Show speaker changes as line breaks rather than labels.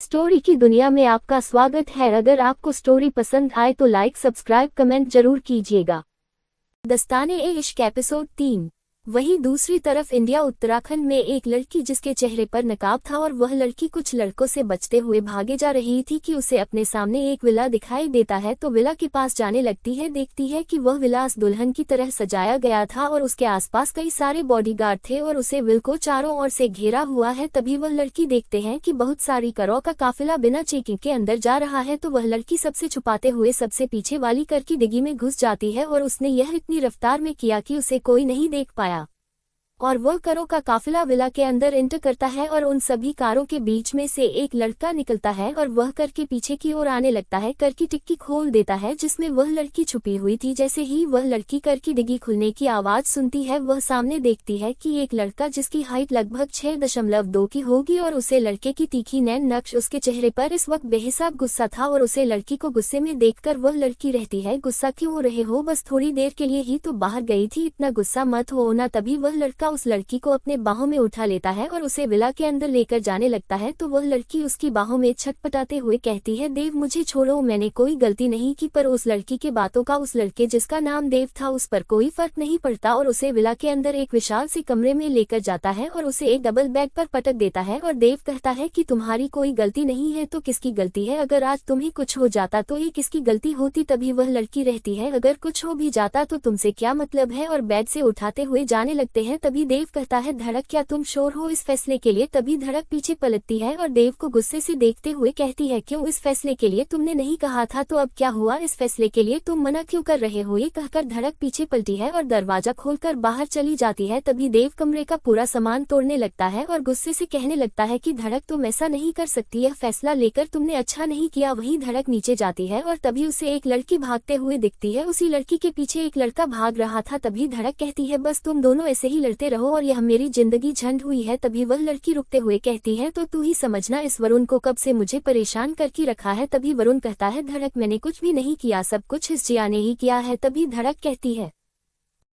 Story की दुनिया में आपका स्वागत है। अगर आपको स्टोरी पसंद आए तो लाइक सब्सक्राइब कमेंट जरूर कीजिएगा। दस्ताने-ए-इश्क एपिसोड 3। वहीं दूसरी तरफ इंडिया उत्तराखंड में एक लड़की जिसके चेहरे पर नकाब था और वह लड़की कुछ लड़कों से बचते हुए भागे जा रही थी कि उसे अपने सामने एक विला दिखाई देता है तो विला के पास जाने लगती है। देखती है कि वह विला दुल्हन की तरह सजाया गया था और उसके आसपास कई सारे बॉडीगार्ड थे और उसे विल को चारों ओर से घेरा हुआ है। तभी वह लड़की देखते हैं कि बहुत सारी करों का काफिला बिना चेकिंग के अंदर जा रहा है तो वह लड़की सबसे छुपाते हुए सबसे पीछे वाली कर की डिग्गी में घुस जाती है और उसने यह इतनी रफ्तार में किया कि उसे कोई नहीं देख पाया और वह करों का काफिला विला के अंदर एंटर करता है और उन सभी कारों के बीच में से एक लड़का निकलता है और वह कर के पीछे की ओर आने लगता है। कर की टिक्की खोल देता है जिसमें वह लड़की छुपी हुई थी। जैसे ही वह लड़की कर की डिग्गी खुलने की आवाज सुनती है वह सामने देखती है कि एक लड़का जिसकी हाइट लगभग 6.2 की होगी और उसे लड़के की तीखी नैन नक्श उसके चेहरे पर इस वक्त बेहिसाब गुस्सा था और उसे लड़की को गुस्से में देखकर वह लड़की रहती है, गुस्सा क्यों हो रहे हो, बस थोड़ी देर के लिए ही तो बाहर गई थी, इतना गुस्सा मत हो ना। तभी वह लड़का उस लड़की को अपने बाहों में उठा लेता है और उसे विला के अंदर लेकर जाने लगता है तो वह लड़की उसकी बाहों में छटपटाते हुए कहती है, देव मुझे छोड़ो, मैंने कोई गलती नहीं की। पर उस लड़की के बातों का उस लड़के जिसका नाम देव था उस पर कोई फर्क नहीं पड़ता और उसे विला के अंदर एक विशाल से कमरे में लेकर जाता है और उसे एक डबल बेड पर पटक देता है और देव कहता है कि तुम्हारी कोई गलती नहीं है तो किसकी गलती है, अगर आज तुम्हें कुछ हो जाता तो ये किसकी गलती होती। तभी वह लड़की रहती है, अगर कुछ हो भी जाता तो तुमसे क्या मतलब है, और बेड से उठाते हुए जाने लगते हैं। तभी देव कहता है, धड़क क्या तुम श्योर हो इस फैसले के लिए। तभी धड़क पीछे पलटती है और देव को गुस्से से देखते हुए कहती है, क्यों, इस फैसले के लिए तुमने नहीं कहा था तो अब क्या हुआ, इस फैसले के लिए तुम मना क्यों कर रहे हो। ये कहकर धड़क पीछे पलटी है और दरवाजा खोलकर बाहर चली जाती है। तभी देव कमरे का पूरा सामान तोड़ने लगता है और गुस्से से कहने लगता है कि धड़क तुम ऐसा नहीं कर सकती, यह फैसला लेकर तुमने अच्छा नहीं किया। वहीं धड़क नीचे जाती है और तभी उसे एक लड़की भागते हुए दिखती है, उसी लड़की के पीछे एक लड़का भाग रहा था। तभी धड़क कहती है, बस तुम दोनों ऐसे ही लड़ते रहो और यह मेरी जिंदगी झंड हुई है। तभी वह लड़की रुकते हुए कहती है, तो तू ही समझना, इस वरुण को कब से मुझे परेशान करके रखा है। तभी वरुण कहता है, धड़क मैंने कुछ भी नहीं किया, सब कुछ इस जिया ने ही किया है। तभी धड़क कहती है,